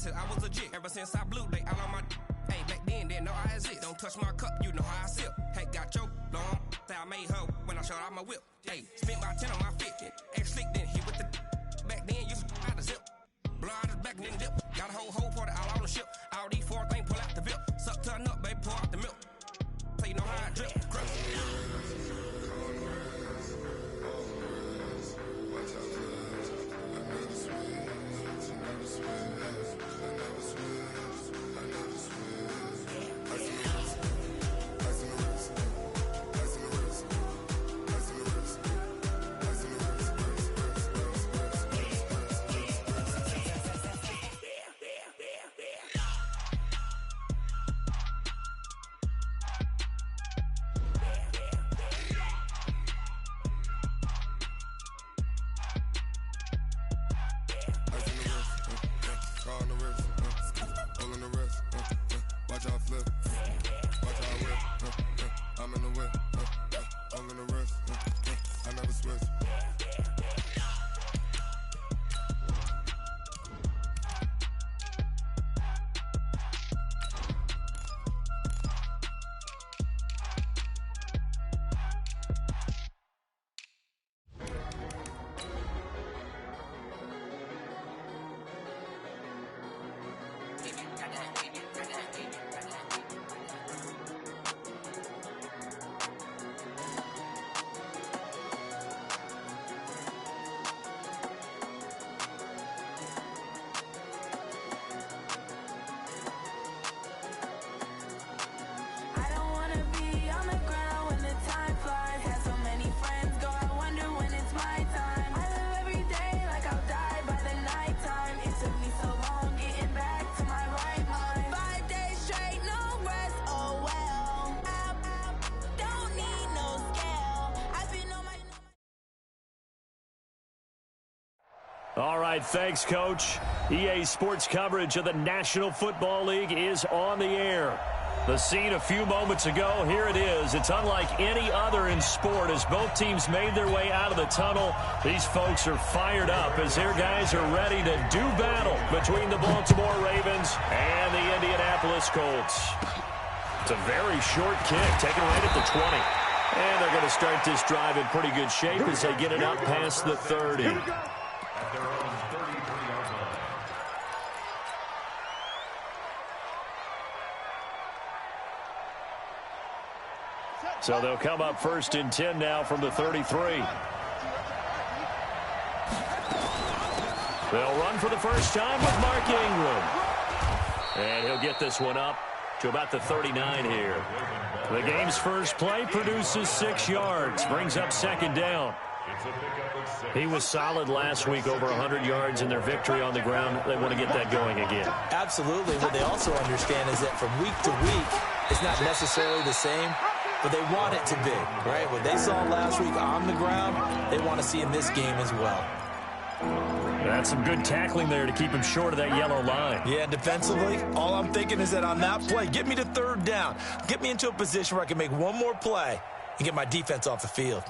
since I was a jit. Ever since I blew, they all on my. Hey, back then, didn't know I exist. Don't touch my cup, you know how I sip. Hey, got your long. Say I made her when I showed out my whip. Hey, spent about 10 on my fit. Ex-slick, then hit with the. Back then, used to out the zip. Blow out his back, then dip. Got a whole party all on the ship. All these four things, pull out the VIP. Suck, turn up, baby, pour out the milk. So you know how I drip. All right, thanks, Coach. EA Sports coverage of the National Football League is on the air. The scene a few moments ago, here it is. It's unlike any other in sport as both teams made their way out of the tunnel. These folks are fired up as their guys are ready to do battle between the Baltimore Ravens and the Indianapolis Colts. It's a very short kick, taken right at the 20. And they're going to start this drive in pretty good shape as they get it up past the 30. So they'll come up 1st and 10 now from the 33. They'll run for the first time with Mark Ingram. And he'll get this one up to about the 39 here. The game's first play produces 6 yards, brings up 2nd down. He was solid last week, over 100 yards in their victory on the ground. They want to get that going again. Absolutely. What they also understand is that from week to week, it's not necessarily the same, but they want it to be, right? What they saw last week on the ground, they want to see in this game as well. That's some good tackling there to keep him short of that yellow line. Yeah, defensively, all I'm thinking is that on that play, get me to 3rd down. Get me into a position where I can make one more play and get my defense off the field.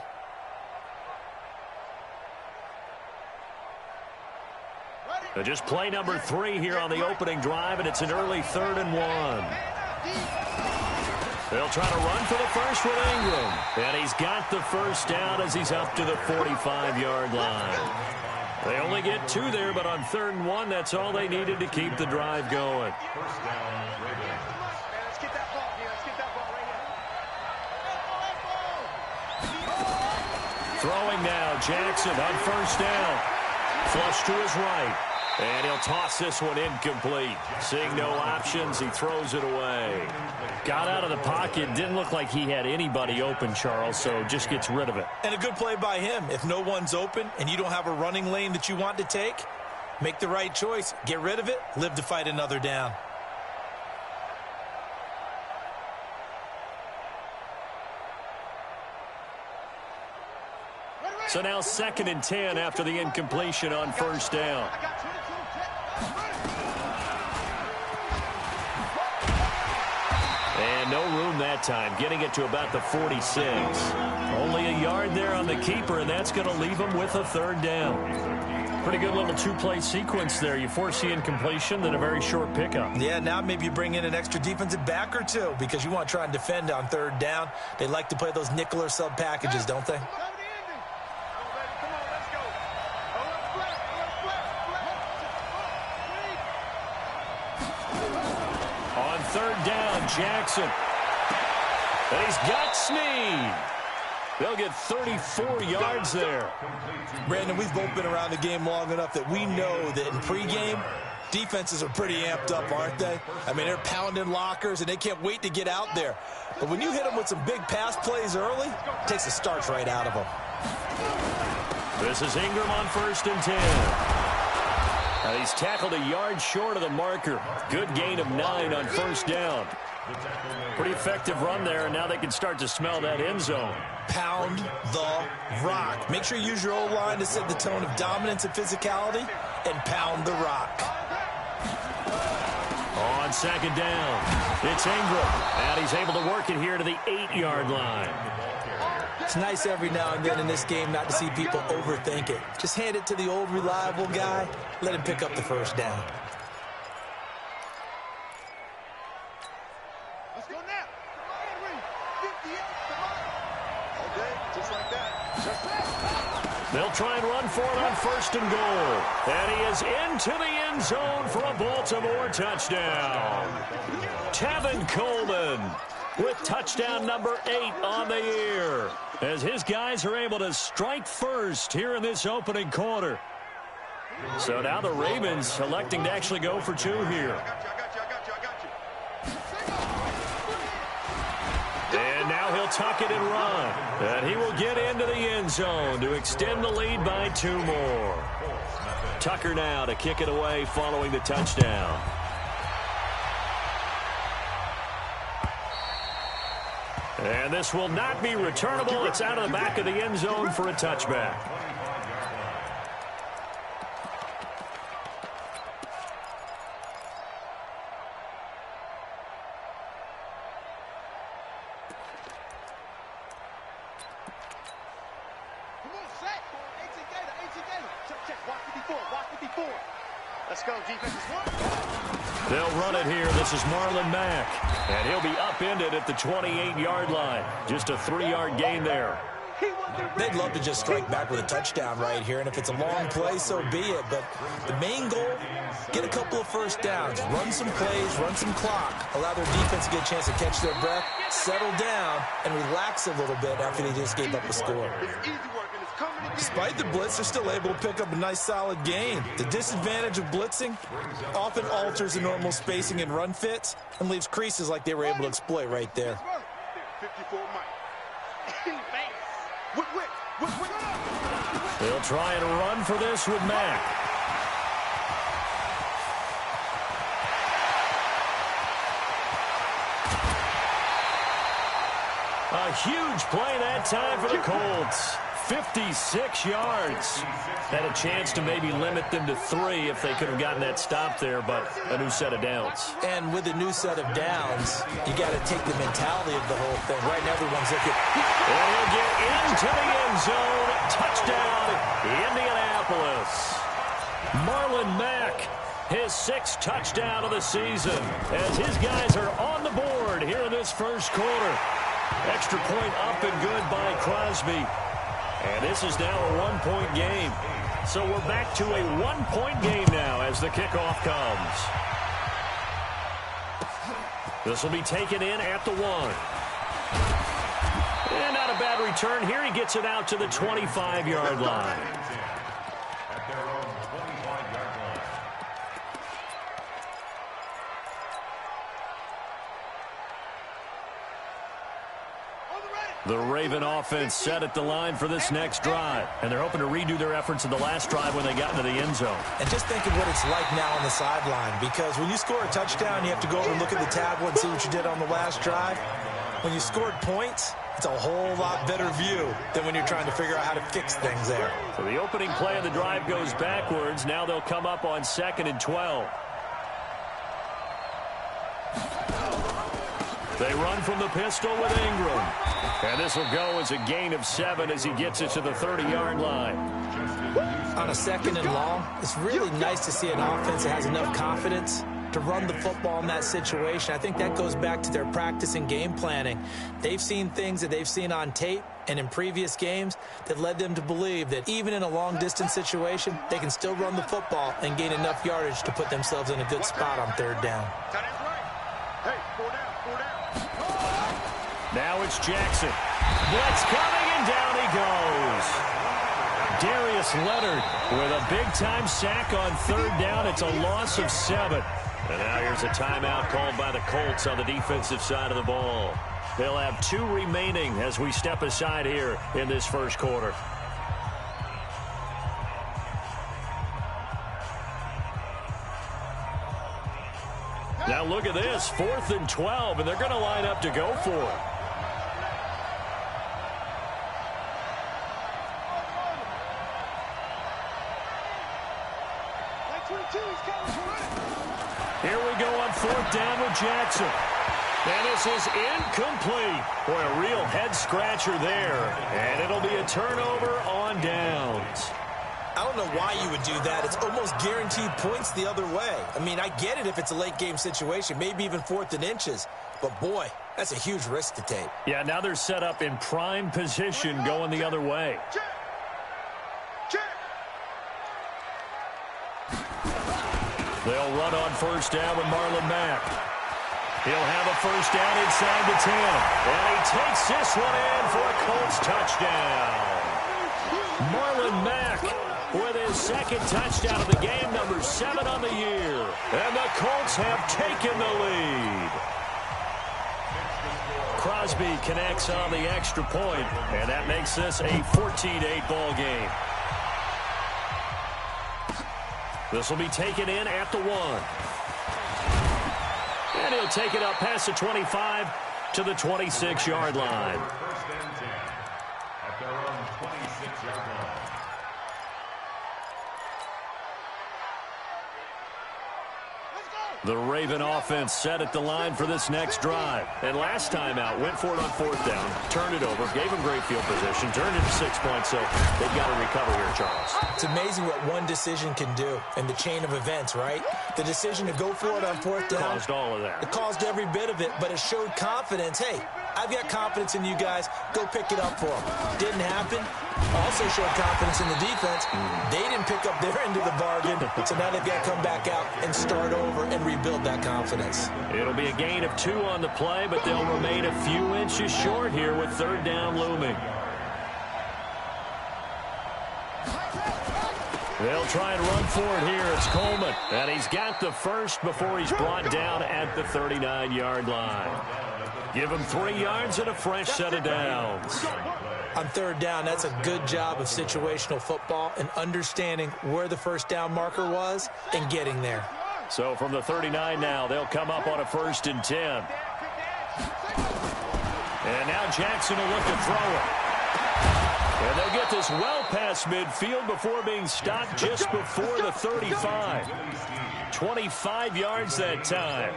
So just play number 3 here on the opening drive, and it's an early 3rd and 1. They'll try to run for the first with Ingram. And he's got the first down as he's up to the 45-yard line. They only get 2 there, but on 3rd and 1, that's all they needed to keep the drive going. First down, Ravens. Let's get that ball here. Let's get that ball right here. Throwing now, Jackson on 1st down. Flush to his right. And he'll toss this one incomplete. Seeing no options, he throws it away. Got out of the pocket. Didn't look like he had anybody open, Charles, so just gets rid of it. And a good play by him. If no one's open and you don't have a running lane that you want to take, make the right choice. Get rid of it. Live to fight another down. So now 2nd and 10 after the incompletion on 1st down. And no room that time, getting it to about the 46. Only a yard there on the keeper, and that's going to leave him with a 3rd down. Pretty good little two-play sequence there. You force the incompletion, then a very short pickup. Yeah, now maybe you bring in an extra defensive back or two because you want to try and defend on third down. They like to play those nickel or sub packages, don't they? On third down, Jackson. And he's got Snead. They'll get 34 yards there. Brandon, we've both been around the game long enough that we know that in pregame, defenses are pretty amped up, aren't they? I mean, they're pounding lockers, and they can't wait to get out there. But when you hit them with some big pass plays early, it takes the starch right out of them. This is Ingram on 1st and 10. Now he's tackled a yard short of the marker. Good gain of 9 on 1st down. Pretty effective run there, and now they can start to smell that end zone. Pound the rock. Make sure you use your O-line to set the tone of dominance and physicality, and pound the rock. On 2nd down, it's Ingram, and he's able to work it here to the 8-yard line. It's nice every now and then in this game not to see people overthink it. Just hand it to the old reliable guy, let him pick up the 1st down. They'll try and run for it on 1st and goal. And he is into the end zone for a Baltimore touchdown. Tevin Coleman with touchdown number 8 on the year, as his guys are able to strike first here in this opening quarter. So now the Ravens electing to actually go for 2 here. And now he'll tuck it and run. And he will get into the end zone to extend the lead by 2 more. Tucker now to kick it away following the touchdown. And this will not be returnable. It's out of the back of the end zone for a touchback. Let's go, defense. They'll run it here. This is Marlon Mack. And he'll be upended at the 28-yard line. Just a 3-yard gain there. They'd love to just strike back with a touchdown right here, and if it's a long play, so be it. But the main goal, get a couple of 1st downs, run some plays, run some clock, allow their defense to get a chance to catch their breath, settle down, and relax a little bit after they just gave up a score. Despite the blitz, they're still able to pick up a nice, solid gain. The disadvantage of blitzing often alters the normal spacing and run fits and leaves creases like they were able to exploit right there. 54 They'll try and run for this with Mack. A huge play that time for the Colts. 56 yards. Had a chance to maybe limit them to 3 if they could have gotten that stop there, but a new set of downs. And with a new set of downs, you got to take the mentality of the whole thing. Right now, everyone's looking. And he'll get into the end zone. Touchdown, Indianapolis. Marlon Mack, his 6th touchdown of the season, as his guys are on the board here in this first quarter. Extra point up and good by Crosby. And this is now a 1-point game. So we're back to a 1-point game now as the kickoff comes. This will be taken in at the 1. And not a bad return here. He gets it out to the 25-yard line. The Raven offense set at the line for this next drive. And they're hoping to redo their efforts in the last drive when they got into the end zone. And just think of what it's like now on the sideline. Because when you score a touchdown, you have to go over and look at the tablet and see what you did on the last drive. When you scored points, it's a whole lot better view than when you're trying to figure out how to fix things there. So the opening play of the drive goes backwards. Now they'll come up on 2nd and 12. They run from the pistol with Ingram. And this will go as a gain of 7 as he gets it to the 30-yard line. On a 2nd and long, it's really nice to see an offense that has enough confidence to run the football in that situation. I think that goes back to their practice and game planning. They've seen things that they've seen on tape and in previous games that led them to believe that even in a long-distance situation, they can still run the football and gain enough yardage to put themselves in a good spot on 3rd down. Now it's Jackson. Blitz coming, and down he goes. Darius Leonard with a big-time sack on 3rd down. It's a loss of 7. And now here's a timeout called by the Colts on the defensive side of the ball. They'll have 2 remaining as we step aside here in this first quarter. Now look at this, 4th and 12, and they're going to line up to go for it. Here we go on 4th down with Jackson. And this is incomplete. Boy, a real head-scratcher there. And it'll be a turnover on downs. I don't know why you would do that. It's almost guaranteed points the other way. I mean, I get it if it's a late-game situation, maybe even 4th and inches. But, boy, that's a huge risk to take. Yeah, now they're set up in prime position going the other way. They'll run on 1st down with Marlon Mack. He'll have a 1st down inside the 10. And he takes this one in for a Colts touchdown. Marlon Mack with his 2nd touchdown of the game, number 7 on the year. And the Colts have taken the lead. Crosby connects on the extra point, and that makes this a 14-8 ball game. This will be taken in at the 1. And he'll take it up past the 25 to the 26-yard line. First and 10 at their own 26-yard line. The Raven offense set at the line for this next drive. And last time out, went for it on 4th down, turned it over, gave them great field position, turned it to 6 points, so they've got to recover here, Charles. It's amazing what one decision can do in the chain of events, right? The decision to go for it on 4th down. Caused all of that. It caused every bit of it, but it showed confidence. Hey, I've got confidence in you guys. Go pick it up for them. Didn't happen. Also showed confidence in the defense. They didn't pick up their end of the bargain, so now they've got to come back out and start over and rebuild that confidence. It'll be a gain of 2 on the play, but they'll remain a few inches short here with 3rd down looming. They'll try and run for it here. It's Coleman, and he's got the first before he's brought down at the 39-yard line. Give him 3 yards and a fresh set of downs. On 3rd down, that's a good job of situational football and understanding where the 1st down marker was and getting there. So from the 39 now, they'll come up on a 1st and 10. And now Jackson will look to throw it. And they'll get this well past midfield before being stopped just before the 35. 25 yards that time.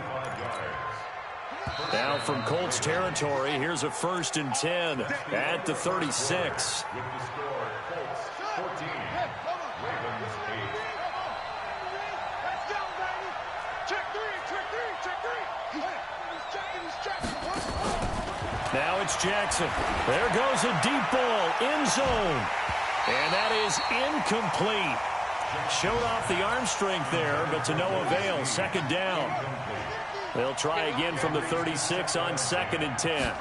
Now from Colts territory, here's a 1st and 10 at the 36. Now it's Jackson. There goes a deep ball, end zone. And that is incomplete. Showed off the arm strength there, but to no avail. 2nd down. They'll try again from the 36 on 2nd and 10.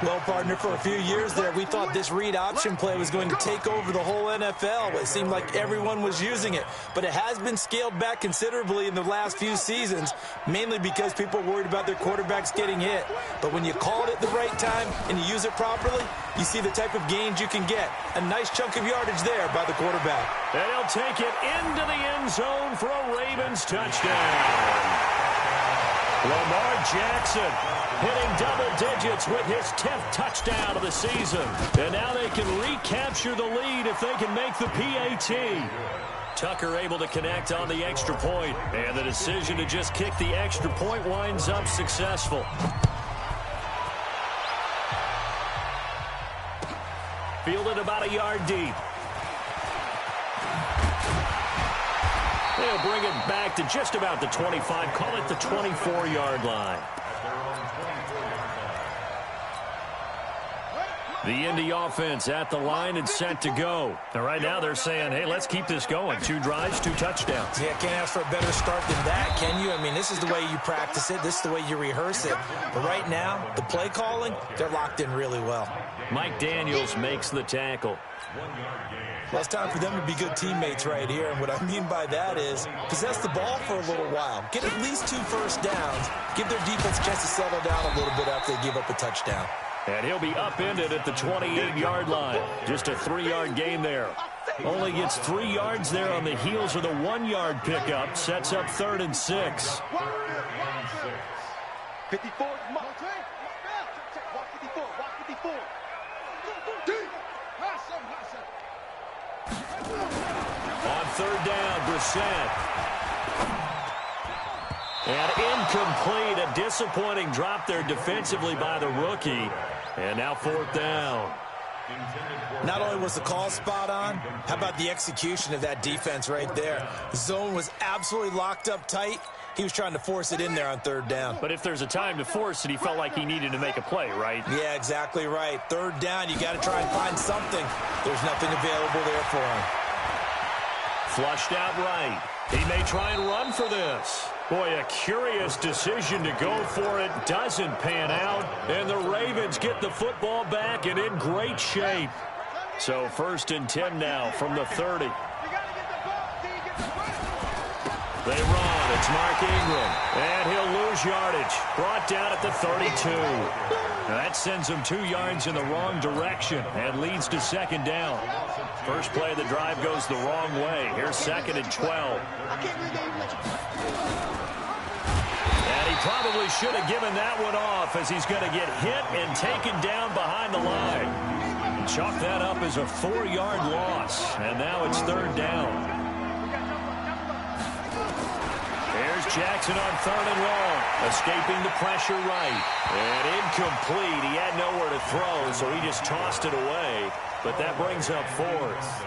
Well, partner, for a few years there, we thought this read option play was going to take over the whole NFL. It seemed like everyone was using it. But it has been scaled back considerably in the last few seasons, mainly because people are worried about their quarterbacks getting hit. But when you call it at the right time and you use it properly, you see the type of gains you can get. A nice chunk of yardage there by the quarterback. And he'll take it into the end zone for a Ravens touchdown. Lamar Jackson hitting double digits with his 10th touchdown of the season. And now they can recapture the lead if they can make the PAT. Tucker able to connect on the extra point. And the decision to just kick the extra point winds up successful. Fielded about a yard deep. They'll bring it back to just about the 25. Call it the 24-yard line. The Indy offense at the line and set to go. And right now they're saying, hey, let's keep this going. 2 drives, 2 touchdowns. Yeah, can't ask for a better start than that, can you? I mean, this is the way you practice it. This is the way you rehearse it. But right now, the play calling, they're locked in really well. Mike Daniels makes the tackle. Well, it's time for them to be good teammates right here. And what I mean by that is possess the ball for a little while. Get at least 2 first downs. Give their defense a chance to settle down a little bit after they give up a touchdown. And he'll be upended at the 28-yard line. Just a 3-yard gain there. Only gets 3 yards there on the heels of the 1-yard pickup. Sets up 3rd and 6. 54. Watch 54. Watch 54. On 3rd down, Brissett. And incomplete. A disappointing drop there defensively by the rookie. And now 4th down. Not only was the call spot on, how about the execution of that defense right there? The zone was absolutely locked up tight. He was trying to force it in there on 3rd down. But if there's a time to force it, he felt like he needed to make a play, right? Yeah, exactly right. 3rd down, you got to try and find something. There's nothing available there for him. Flushed out right. He may try and run for this. Boy, a curious decision to go for it. Doesn't pan out. And the Ravens get the football back and in great shape. So 1st and 10 now from the 30. They run. It's Mark Ingram. And he'll lose yardage. Brought down at the 32. Now that sends him 2 yards in the wrong direction and leads to 2nd down. First play of the drive goes the wrong way. Here's 2nd and 12. And he probably should have given that one off as he's going to get hit and taken down behind the line. Chalk that up as a 4-yard loss. And now it's 3rd down. Here's Jackson on 3rd and long. Escaping the pressure right. And incomplete. He had nowhere to throw, so he just tossed it away. But that brings up 4th.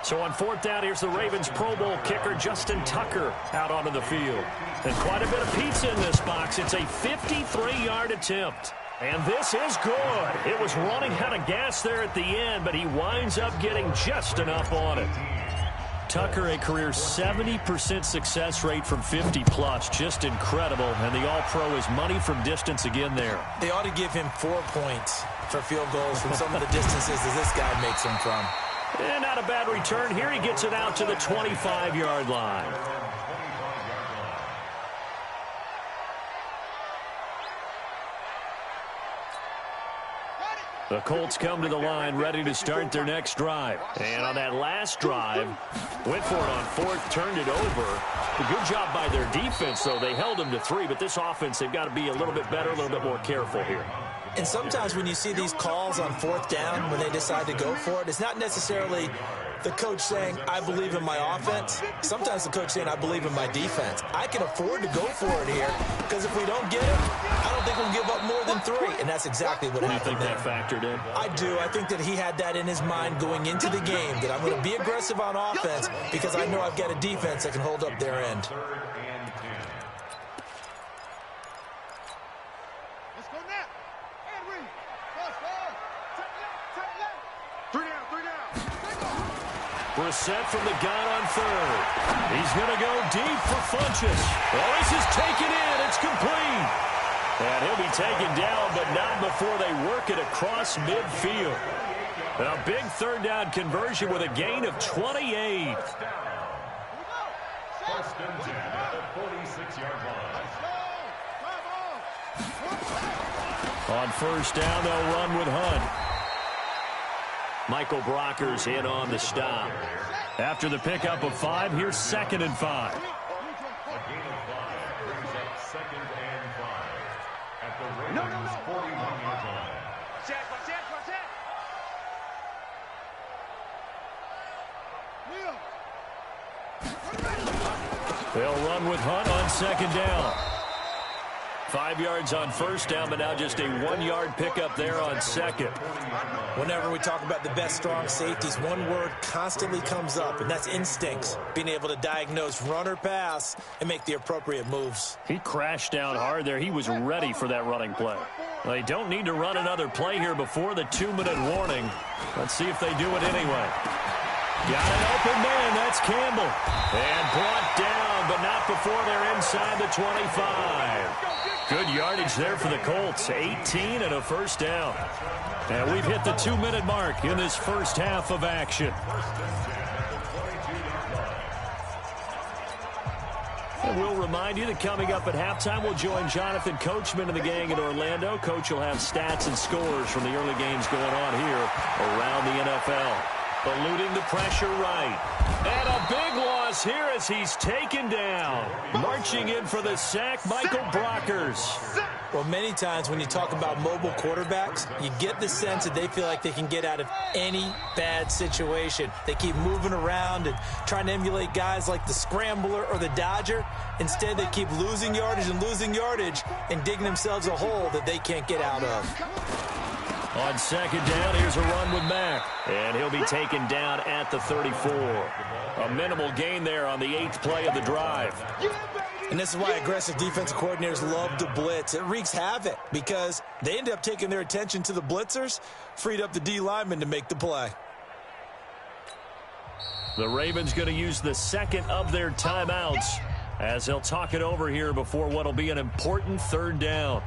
So on 4th down, here's the Ravens Pro Bowl kicker Justin Tucker out onto the field. And quite a bit of pizza in this box. It's a 53-yard attempt. And this is good. It was running out of gas there at the end, but he winds up getting just enough on it. Tucker, a career 70% success rate from 50-plus. Just incredible. And the All-Pro is money from distance again there. They ought to give him 4 points for field goals from some of the distances that this guy makes them from. And not a bad return. Here he gets it out to the 25-yard line. The Colts come to the line ready to start their next drive. And on that last drive, went for it on 4th, turned it over. A good job by their defense, though. They held them to 3, but this offense, they've got to be a little bit better, a little bit more careful here. And sometimes when you see these calls on 4th down, when they decide to go for it, it's not necessarily the coach saying, I believe in my offense. Sometimes the coach saying, I believe in my defense. I can afford to go for it here because if we don't get it, I don't think we'll give up more than 3. And that's exactly what happened there. Do you think that factored in? I do. I think that he had that in his mind going into the game, that I'm going to be aggressive on offense because I know I've got a defense that can hold up their end. Brissett from the gun on 3rd. He's going to go deep for Funchess. Oh, this is taken in. It's complete. And he'll be taken down, but not before they work it across midfield. And a big 3rd down conversion with a gain of 28. First and 10 at the 46-yard line. On 1st down, they'll run with Hunt. Michael Brockers in on the stop. After the pickup of 5, here's 2nd and 5. A gain of 5 brings up 2nd and 5 at the Ravens' 41-yard line. Watch it. They'll run with Hunt on second down. 5 yards on first down, but now just a 1-yard pickup there on second. Whenever we talk about the best strong safeties, one word constantly comes up, and that's instincts. Being able to diagnose run or pass and make the appropriate moves. He crashed down hard there. He was ready for that running play. Well, they don't need to run another play here before the 2-minute warning. Let's see if they do it anyway. Got an open man. That's Campbell. And brought down, but not before they're inside the 25. Good yardage there for the Colts. 18 and a first down. And we've hit the 2-minute mark in this first half of action. And we'll remind you that coming up at halftime, we'll join Jonathan Coachman and the gang in Orlando. Coach will have stats and scores from the early games going on here around the NFL. Eluding the pressure right. And a big loss here as he's taken down. Marching in for the sack, Michael Brockers. Well, many times when you talk about mobile quarterbacks, you get the sense that they feel like they can get out of any bad situation. They keep moving around and trying to emulate guys like the Scrambler or the Dodger. Instead, they keep losing yardage and digging themselves a hole that they can't get out of. On second down, here's a run with Mack. And he'll be taken down at the 34. A minimal gain there on the 8th play of the drive. And this is why aggressive defensive coordinators love to blitz. It wreaks havoc because they end up taking their attention to the blitzers, freed up the D lineman to make the play. The Ravens going to use the second of their timeouts as they'll talk it over here before what will be an important third down.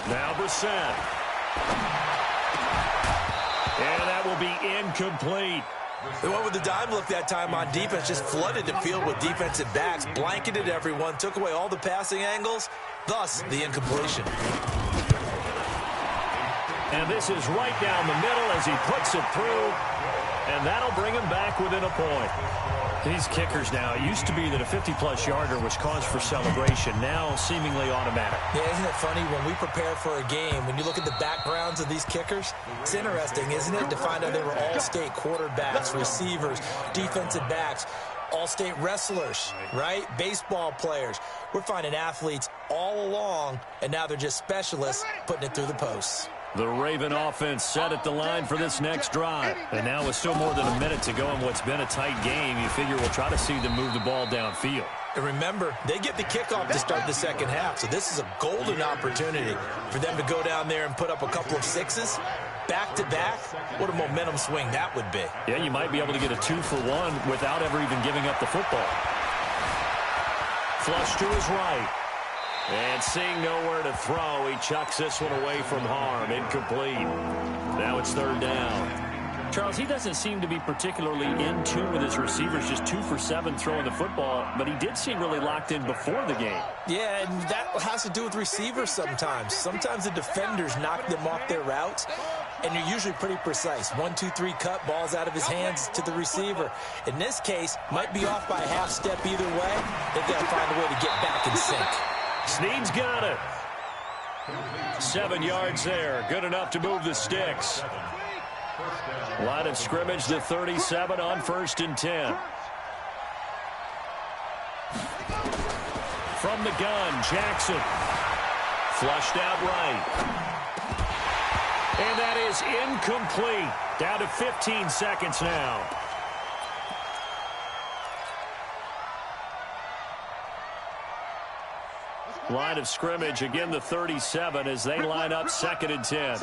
Now Brissett. And that will be incomplete. They went with the dime look that time on defense, just flooded the field with defensive backs, blanketed everyone, took away all the passing angles, thus the incompletion. And this is right down the middle as he puts it through, and that'll bring him back within a point. These kickers now, it used to be that a 50-plus yarder was cause for celebration, now seemingly automatic. Yeah, isn't it funny when we prepare for a game, when you look at the backgrounds of these kickers, it's interesting, isn't it, to find out they were all-state quarterbacks, receivers, defensive backs, all-state wrestlers, right? Baseball players. We're finding athletes all along, and now they're just specialists putting it through the posts. The Raven offense set at the line for this next drive. And now with still more than a minute to go in what's been a tight game, you figure we'll try to see them move the ball downfield. And remember, they get the kickoff to start the second half, so this is a golden opportunity for them to go down there and put up a couple of sixes. Back-to-back, what a momentum swing that would be. Yeah, you might be able to get a 2-for-1 without ever even giving up the football. Flush to his right. And seeing nowhere to throw, he chucks this one away from harm. Incomplete. Now it's third down. Charles, he doesn't seem to be particularly in tune with his receivers, just 2 for 7 throwing the football, but he did seem really locked in before the game. Yeah, and that has to do with receivers sometimes. Sometimes the defenders knock them off their routes, and you're usually pretty precise. 1, 2, 3 cut, balls out of his hands to the receiver. In this case, might be off by a half step either way. They've got to find a way to get back in sync. Snead's got it. 7 yards there. Good enough to move the sticks. Line of scrimmage, the 37 on 1st and 10. From the gun, Jackson. Flushed out right. And that is incomplete. Down to 15 seconds now. Line of scrimmage, again the 37 as they line up 2nd and 10.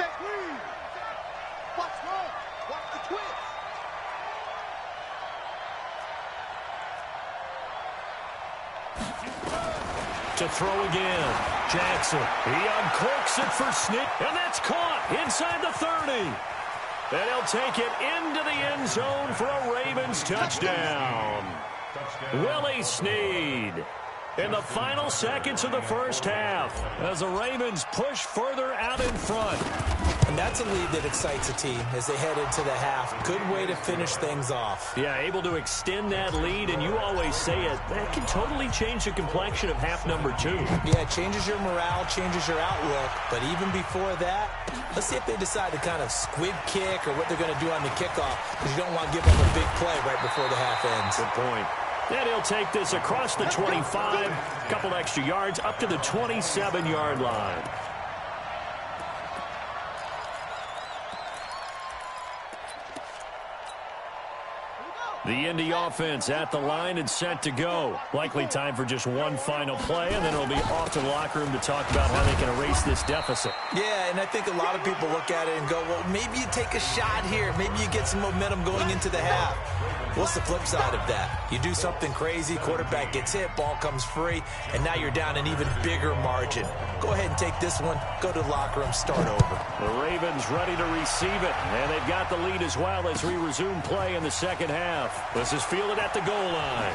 To throw again. Jackson. He uncorks it for Snead. And that's caught inside the 30. And he'll take it into the end zone for a Ravens touchdown. Willie Snead. In the final seconds of the first half, as the Ravens push further out in front. And that's a lead that excites a team as they head into the half. Good way to finish things off. Yeah, able to extend that lead, and you always say it, that can totally change the complexion of half number 2. Yeah, it changes your morale, changes your outlook. But even before that, let's see if they decide to kind of squib kick or what they're going to do on the kickoff, because you don't want to give them a big play right before the half ends. Good point. And he'll take this across the 25, a couple extra yards, up to the 27-yard line. The Indy offense at the line and set to go. Likely time for just one final play, and then it'll be off to the locker room to talk about how they can erase this deficit. Yeah, and I think a lot of people look at it and go, well, maybe you take a shot here. Maybe you get some momentum going into the half. What's the flip side of that? You do something crazy, quarterback gets hit, ball comes free, and now you're down an even bigger margin. Go ahead and take this one, go to the locker room, start over. The Ravens ready to receive it, and they've got the lead as well as we resume play in the second half. This is fielded at the goal line.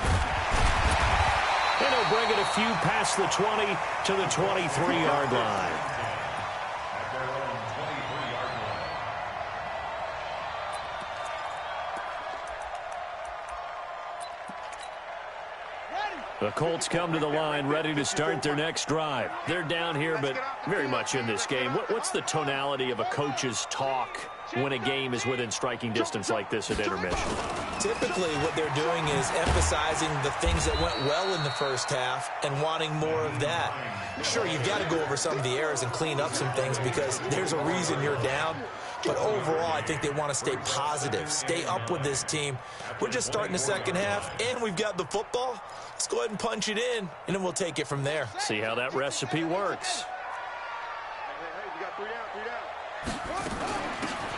And he'll bring it a few past the 20 to the 23-yard line. The Colts come to the line ready to start their next drive. They're down here, but very much in this game. What's the tonality of a coach's talk when a game is within striking distance like this at intermission? Typically, what they're doing is emphasizing the things that went well in the first half and wanting more of that. Sure, you've got to go over some of the errors and clean up some things because there's a reason you're down. But overall, I think they want to stay positive, stay up with this team. We're just starting the second half, and we've got the football. Let's go ahead and punch it in, and then we'll take it from there. See how that recipe works. You got 3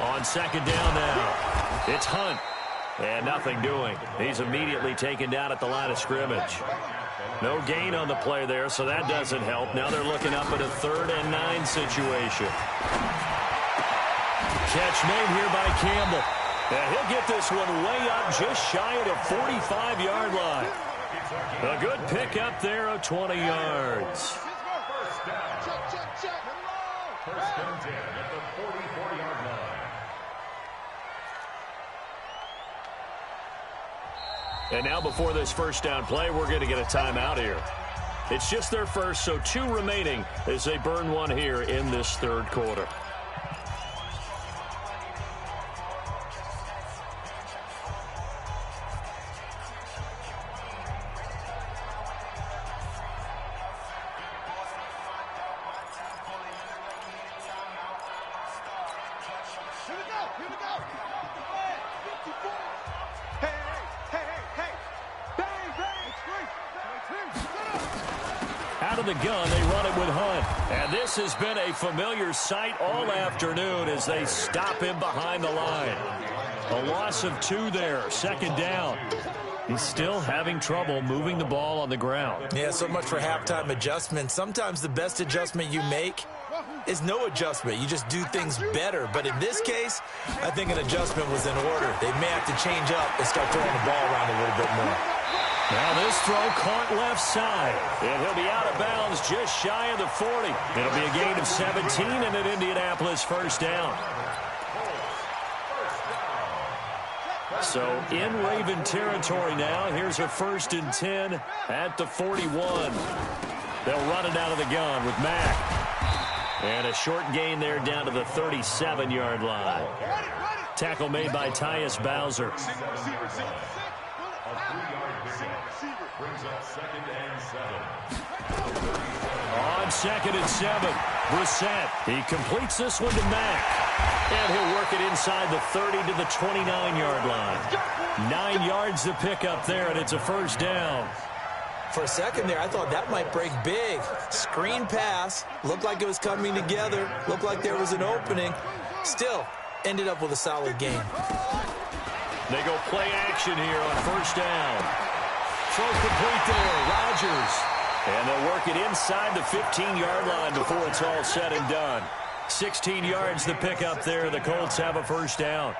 down. On second down now, it's Hunt. And nothing doing. He's immediately taken down at the line of scrimmage. No gain on the play there, so that doesn't help. Now they're looking up at a 3rd and 9 situation. Catch made here by Campbell. And he'll get this one way up just shy of the 45-yard line. A good pick up there of 20 yards. First and 10 at the 44-yard line. And now before this first down play, we're going to get a timeout here. It's just their first, so 2 remaining as they burn one here in this third quarter. Out of the gun, they run it with Hunt. And this has been a familiar sight all afternoon as they stop him behind the line. A loss of 2 there, second down. He's still having trouble moving the ball on the ground. Yeah, so much for halftime adjustment. Sometimes the best adjustment you make is no adjustment. You just do things better. But in this case, I think an adjustment was in order. They may have to change up and start throwing the ball around a little bit more. Now this throw caught left side. And he'll be out of bounds just shy of the 40. It'll be a gain of 17 and an Indianapolis first down. So in Raven territory now. Here's a 1st and 10 at the 41. They'll run it out of the gun with Mack. And a short gain there down to the 37-yard line. Tackle made by Tyus Bowser. Brings up 2nd and 7. On 2nd and 7, Brissett. He completes this one to Mack. And he'll work it inside the 30 to the 29-yard line. 9 yards to pick up there, and it's a first down. For a second there, I thought that might break big. Screen pass. Looked like it was coming together. Looked like there was an opening. Still, ended up with a solid gain. They go play action here on first down. Throw complete there, Rodgers. And they'll work it inside the 15-yard line before it's all said and done. 16 yards to pick up there. The Colts have a first down.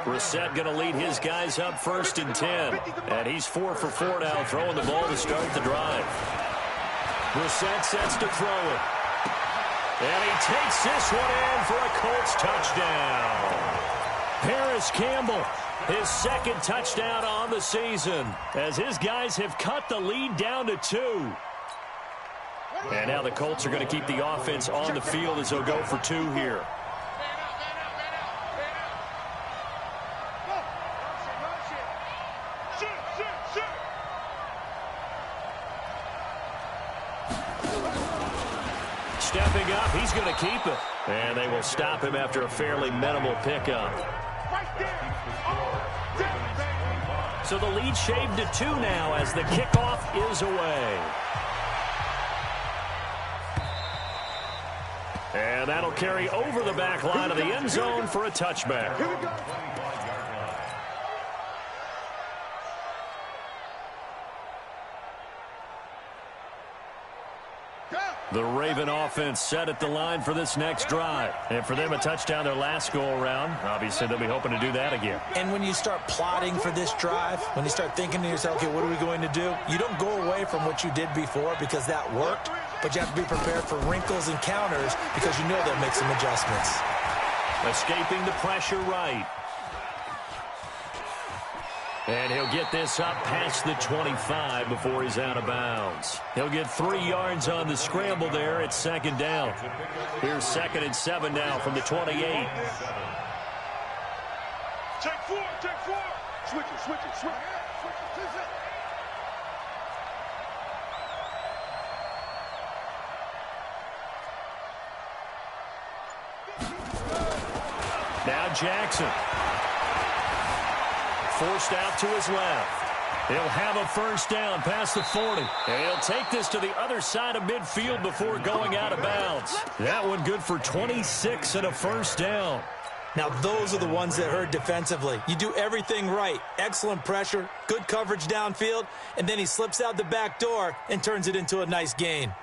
Brissett going to lead his guys up 1st and 10. And he's 4 for 4 now, throwing the ball to start the drive. Brissett sets to throw it. And he takes this one in for a Colts touchdown. Paris Campbell, his second touchdown on the season, as his guys have cut the lead down to 2. And now the Colts are going to keep the offense on the field as they'll go for 2 here. Stepping up, he's going to keep it. And they will stop him after a fairly minimal pickup. So the lead shaved to 2 now as the kickoff is away. And that'll carry over the back line of the end zone for a touchback. The Raven offense set at the line for this next drive. And for them, a touchdown their last go-around. Obviously, they'll be hoping to do that again. And when you start plotting for this drive, when you start thinking to yourself, okay, what are we going to do? You don't go away from what you did before because that worked, but you have to be prepared for wrinkles and counters because you know they'll make some adjustments. Escaping the pressure right. And he'll get this up past the 25 before he's out of bounds. He'll get 3 yards on the scramble there at second down. Here's 2nd and 7 now from the 28. Take 4. Switch it. Now Jackson. Forced out to his left. He'll have a first down past the 40. And he'll take this to the other side of midfield before going out of bounds. That one good for 26 and a first down. Now, those are the ones that hurt defensively. You do everything right. Excellent pressure, good coverage downfield, and then he slips out the back door and turns it into a nice gain.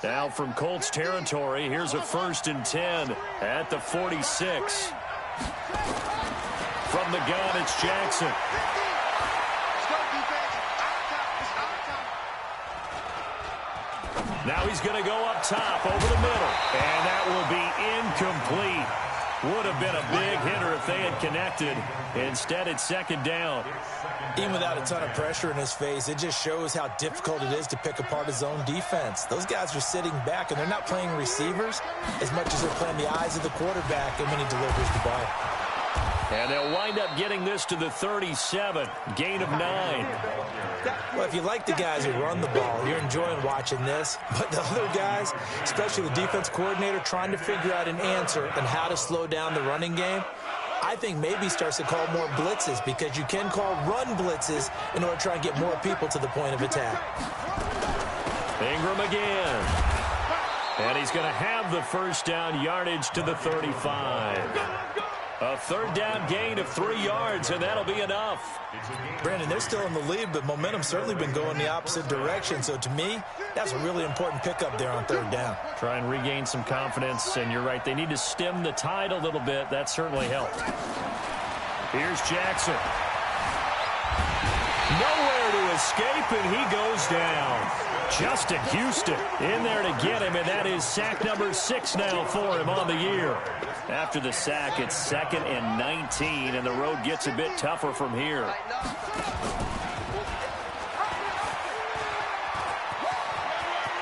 Now from Colts territory, here's a 1st and 10 at the 46. From the gun, it's Jackson. Now he's going to go up top over the middle. And that will be incomplete. Would have been a big hitter if they had connected. Instead, it's 2nd down. Even without a ton of pressure in his face, it just shows how difficult it is to pick apart his own defense. Those guys are sitting back, and they're not playing receivers as much as they're playing the eyes of the quarterback and when he delivers the ball. And they'll wind up getting this to the 37. Gain of 9. Well, if you like the guys who run the ball, you're enjoying watching this. But the other guys, especially the defense coordinator, trying to figure out an answer and how to slow down the running game, I think maybe he starts to call more blitzes because you can call run blitzes in order to try and get more people to the point of attack. Ingram again. And he's going to have the first down, yardage to the 35. A 3rd down gain of 3 yards, and that'll be enough. Brandon, they're still in the lead, but momentum's certainly been going the opposite direction. So to me, that's a really important pickup there on 3rd down. Try and regain some confidence, and you're right. They need to stem the tide a little bit. That certainly helped. Here's Jackson. Nowhere to escape, and he goes down. Justin Houston in there to get him, and that is sack number 6 now for him on the year. After the sack, it's 2nd and 19, and the road gets a bit tougher from here.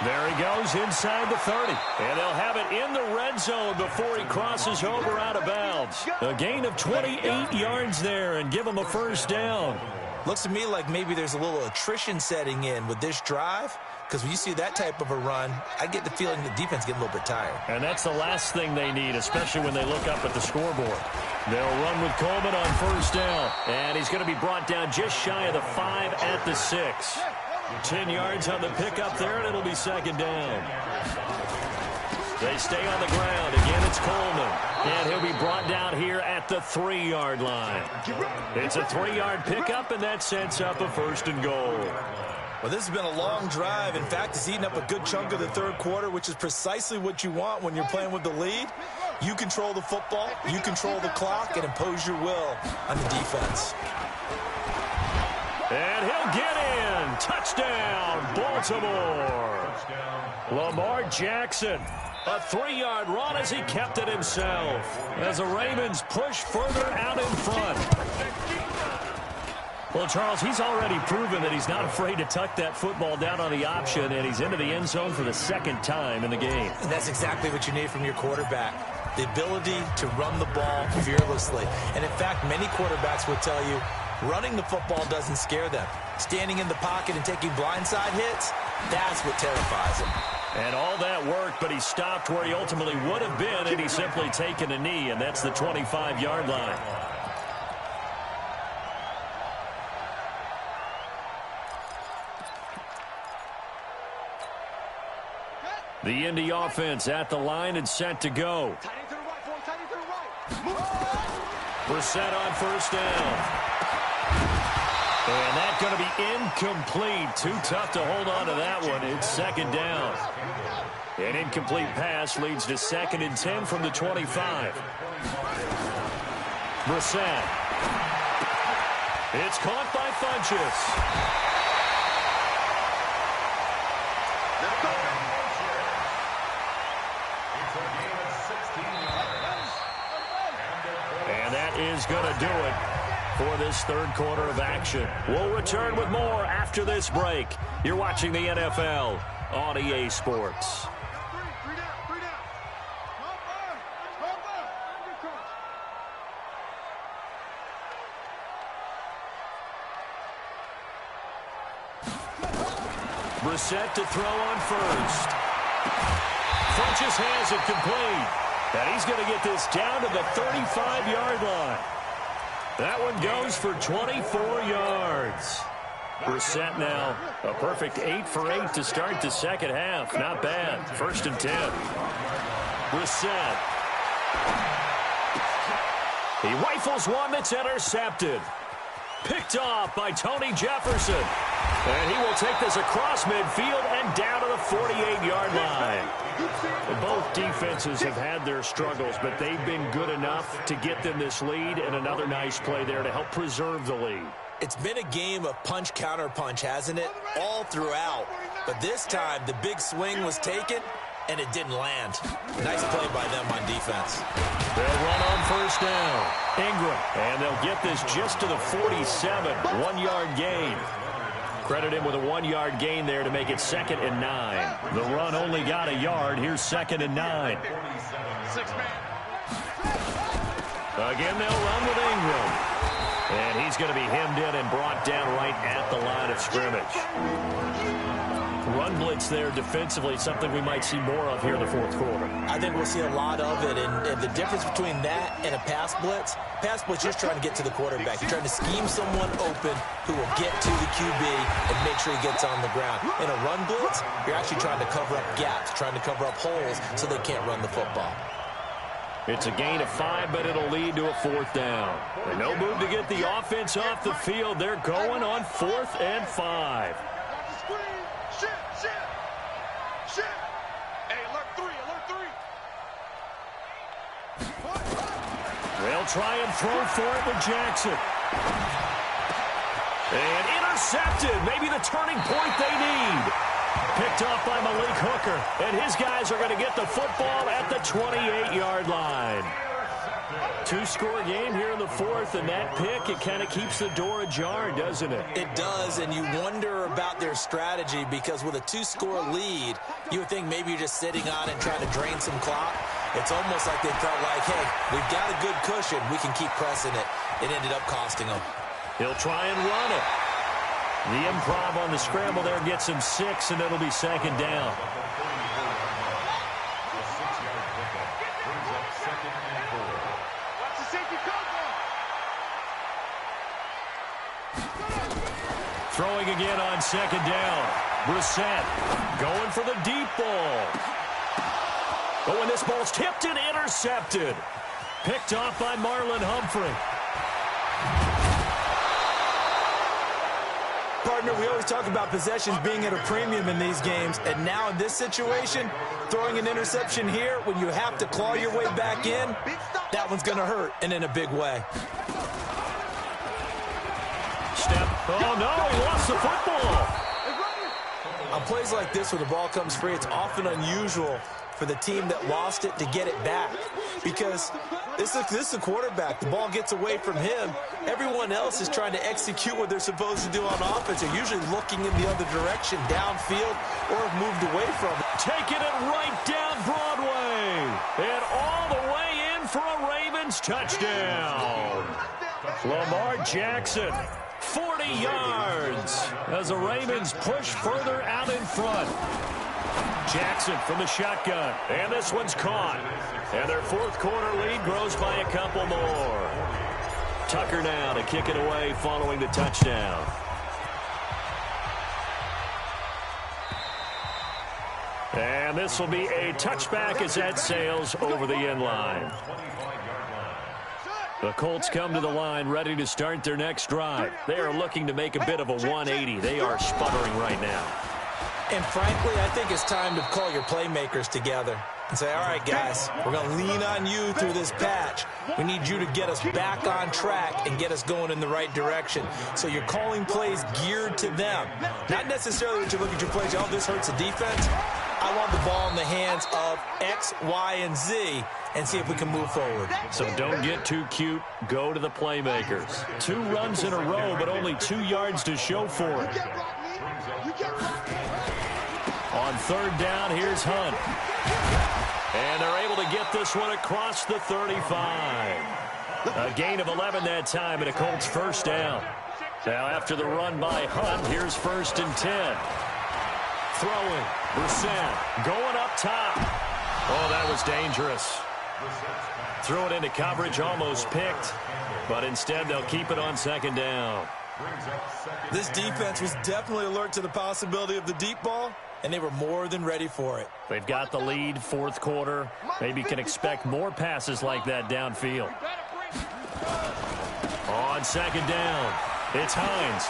There he goes inside the 30, and they'll have it in the red zone before he crosses over out of bounds. A gain of 28 yards there, and give him a first down. Looks to me like maybe there's a little attrition setting in with this drive, because when you see that type of a run, I get the feeling the defense getting a little bit tired. And that's the last thing they need, especially when they look up at the scoreboard. They'll run with Coleman on first down, and he's going to be brought down just shy of the 5 at the 6. 10 yards on the pickup there, and it'll be 2nd down. They stay on the ground. Again, it's Coleman. And he'll be brought down here at the 3-yard line. It's a 3-yard pickup, and that sets up a 1st and goal. Well, this has been a long drive. In fact, it's eaten up a good chunk of the 3rd quarter, which is precisely what you want when you're playing with the lead. You control the football, you control the clock, and impose your will on the defense. And he'll get in. Touchdown, Baltimore. Lamar Jackson A 3-yard run as he kept it himself. As the Ravens push further out in front. Well, Charles, he's already proven that he's not afraid to tuck that football down on the option, and he's into the end zone for the second time in the game. And that's exactly what you need from your quarterback. The ability to run the ball fearlessly. And in fact, many quarterbacks will tell you running the football doesn't scare them. Standing in the pocket and taking blindside hits, that's what terrifies them. And all that worked, but he stopped where he ultimately would have been, and he's simply taken a knee, and that's the 25-yard line. The Indy offense at the line and set to go. Brissett on first down. And that's going to be incomplete. Too tough to hold on to that one. It's second down. An incomplete pass leads to 2nd and 10 from the 25. Brissett. It's caught by Funchess. And that is going to do it for this third quarter of action. We'll return with more after this break. You're watching the NFL on EA Sports. Brissett to throw on first. Funchess has it complete. And he's going to get this down to the 35-yard line. That one goes for 24 yards. Brissett now a perfect 8 for 8 to start the second half. Not bad. 1st and 10. Brissett. He rifles one that's intercepted. Picked off by Tony Jefferson. And he will take this across midfield and down to the 48-yard line. Both defenses have had their struggles, but they've been good enough to get them this lead, and another nice play there to help preserve the lead. It's been a game of punch-counter-punch, hasn't it? All throughout. But this time, the big swing was taken, and it didn't land. Nice play by them on defense. They'll run on first down. Ingram, and they'll get this just to the 47. 1-yard gain. Credit him with a 1-yard gain there to make it 2nd and 9. The run only got a yard. Here's 2nd and 9. Again, they'll run with Ingram. And he's going to be hemmed in and brought down right at the line of scrimmage. Run blitz there defensively, something we might see more of here in the fourth quarter. I think we'll see a lot of it, and the difference between that and a pass blitz, you're just trying to get to the quarterback. You're trying to scheme someone open who will get to the QB and make sure he gets on the ground. In a run blitz, you're actually trying to cover up gaps, trying to cover up holes so they can't run the football. It's a gain of 5, but it'll lead to a 4th down. And no move to get the offense off the field. They're going on 4th and 5. They'll try and throw for it with Jackson. And intercepted. Maybe the turning point they need. Picked off by Malik Hooker. And his guys are going to get the football at the 28-yard line. 2-score game here in the 4th, and that pick, it kind of keeps the door ajar, doesn't it? It does, and you wonder about their strategy because with a 2-score lead, you would think maybe you're just sitting on and trying to drain some clock. It's almost like they felt like, hey, we've got a good cushion. We can keep pressing it. It ended up costing them. He'll try and run it. The improv on the scramble there gets him 6, and it'll be 2nd down. Throwing again on 2nd down. Brissett going for the deep ball. Oh, and this ball's tipped and intercepted. Picked off by Marlon Humphrey. Partner, we always talk about possessions being at a premium in these games, and now in this situation, throwing an interception here when you have to claw your way back in, that one's going to hurt, and in a big way. Step. Oh, no, he lost the football. On plays like this where the ball comes free, it's often unusual for the team that lost it to get it back. Because this is a quarterback. The ball gets away from him. Everyone else is trying to execute what they're supposed to do on offense. They're usually looking in the other direction, downfield, or have moved away from it. Taking it right down Broadway. And all the way in for a Ravens touchdown. Lamar Jackson, 40 yards as the Ravens push further out in front. Jackson from the shotgun, and this one's caught. And their fourth quarter lead grows by a couple more. Tucker now to kick it away following the touchdown. And this will be a touchback as that sails over the end line. The Colts come to the line ready to start their next drive. They are looking to make a bit of a 180. They are sputtering right now. And frankly, I think it's time to call your playmakers together and say, all right, guys, we're going to lean on you through this patch. We need you to get us back on track and get us going in the right direction. So you're calling plays geared to them. Not necessarily that you look at your plays, oh, this hurts the defense. I want the ball in the hands of X, Y, and Z and see if we can move forward. So don't get too cute. Go to the playmakers. 2 runs in a row, but only 2 yards to show for it. On third down, here's Hunt. And they're able to get this one across the 35. A gain of 11 that time, and a Colts first down. Now after the run by Hunt, here's 1st and 10. Throwing, Brissett going up top. Oh, that was dangerous. Threw it into coverage, almost picked. But instead, they'll keep it on second down. This defense was definitely alert to the possibility of the deep ball, and they were more than ready for it. They've got the lead, fourth quarter. Maybe can expect more passes like that downfield. On second down, it's Hines.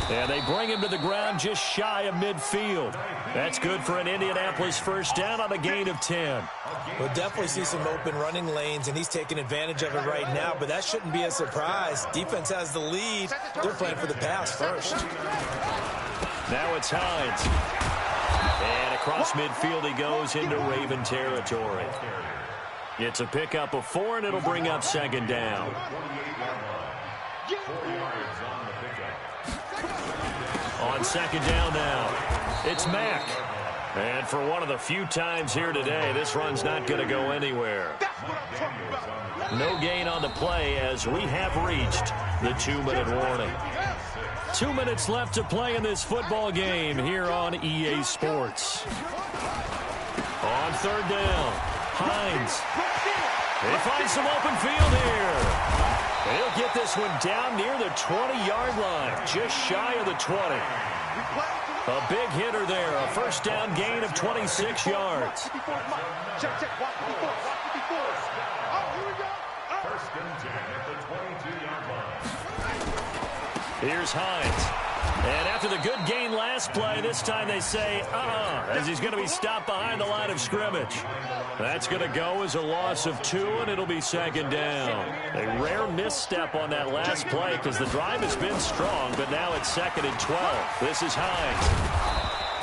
And they bring him to the ground just shy of midfield. That's good for an Indianapolis first down on a gain of 10. We'll definitely see some open running lanes, and he's taking advantage of it right now, but that shouldn't be a surprise. Defense has the lead. They're playing for the pass first. Now it's Hines. And across midfield he goes into Raven territory. It's a pickup of 4, and it'll bring up second down. On second down now, it's Mack. And for one of the few times here today, this run's not going to go anywhere. No gain on the play as we have reached the 2-minute warning. 2 minutes left to play in this football game here on EA Sports. On third down, Hines. They find some open field here. They'll get this one down near the 20-yard line, just shy of the 20. A big hitter there, a first down gain of 26 yards. First and 10 at the 22-yard line. Here's Hines. And after the good gain last play, this time they say, as he's going to be stopped behind the line of scrimmage. That's going to go as a loss of 2, and it'll be second down. A rare misstep on that last play because the drive has been strong, but now it's 2nd and 12. This is Hines.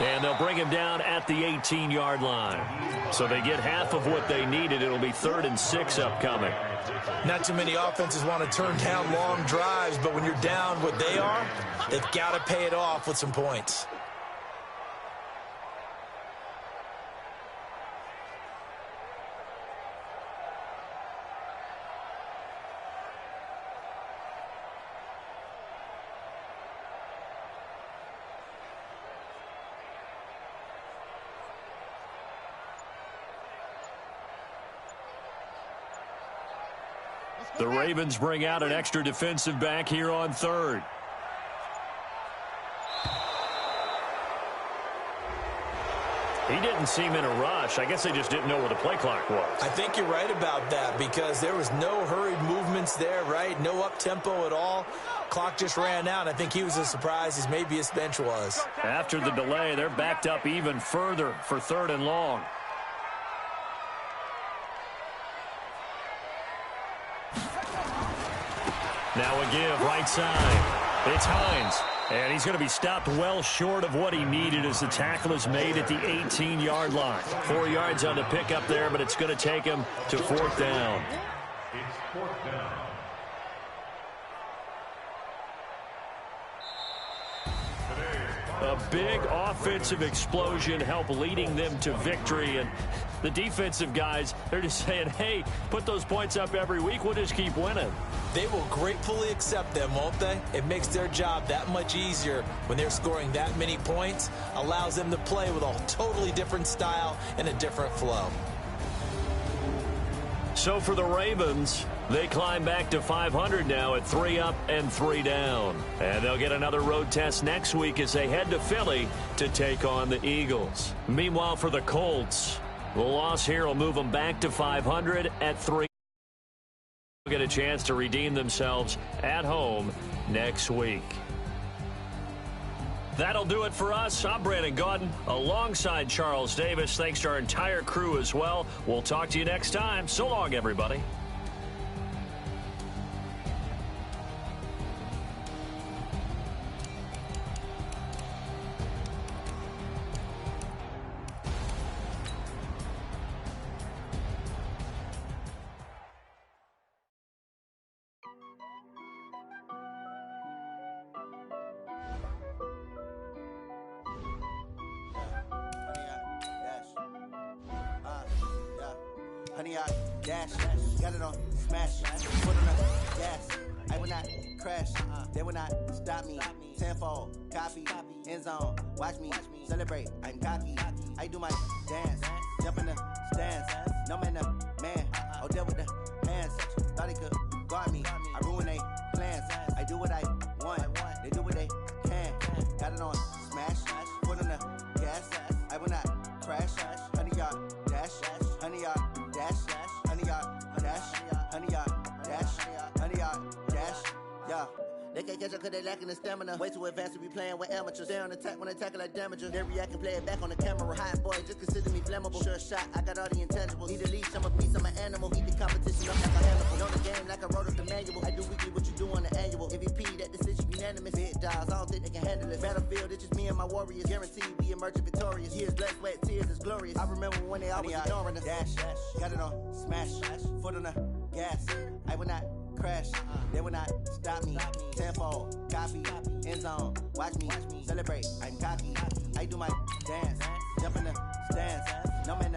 And they'll bring him down at the 18-yard line. So they get half of what they needed. It'll be 3rd and 6 upcoming. Not too many offenses want to turn down long drives, but when you're down what they are, they've got to pay it off with some points. The Ravens bring out an extra defensive back here on third. He didn't seem in a rush. I guess they just didn't know where the play clock was. I think you're right about that because there was no hurried movements there, right? No up-tempo at all. Clock just ran out. I think he was as surprised as maybe his bench was. After the delay, they're backed up even further for 3rd and long. Now a give, right side. It's Hines. And he's going to be stopped well short of what he needed as the tackle is made at the 18-yard line. 4 yards on the pickup there, but it's going to take him to 4th down. It's 4th down. A big offensive explosion helped leading them to victory. And the defensive guys, they're just saying, hey, put those points up every week. We'll just keep winning. They will gratefully accept them, won't they? It makes their job that much easier when they're scoring that many points. Allows them to play with a totally different style and a different flow. So for the Ravens, they climb back to 500 now at 3 up and 3 down. And they'll get another road test next week as they head to Philly to take on the Eagles. Meanwhile, for the Colts, the loss here will move them back to 500 at 3. They'll get a chance to redeem themselves at home next week. That'll do it for us. I'm Brandon Gaudin alongside Charles Davis. Thanks to our entire crew as well. We'll talk to you next time. So long, everybody. Honey, I dash, got it on smash, foot on the gas. I will not crash, they will not stop me. Tenfold, copy, end zone, watch me celebrate. I'm cocky, I do my dance, jump in the stands. No man, the man, oh, deal with the hands. Thought he could guard me, I ruin they plans. I do what I want, they do what they can. Got it on smash, foot on the gas. I will not crash, honey, y'all dash, honey, y'all dash, honey, y'all dash, honey, y'all dash, honey, y'all dash, yeah. They can't catch up cause they lacking the stamina. Way too advanced to be playing with amateurs. They on attack when they tackle like damagers. They react and play it back on the camera. Hot boy, just consider me flammable. Sure shot, I got all the intangibles. Need a leash, I'm a beast, I'm an animal. Heat the competition up like a handful. Know the game like I wrote up the manual. I do weekly what you do on the annual. MVP, that decision unanimous. Big dogs, I don't think they can handle it. Battlefield, it's just me and my warriors. Guaranteed we emerging victorious. Years, blood, sweat, tears, it's glorious. I remember when they always ignoring us. Dash, got it on smash, foot on the gas. I will not crash, they will not stop me. Tenfold, copy, end zone, watch me celebrate. I'm cocky, I do my dance, jump in the stands. No man,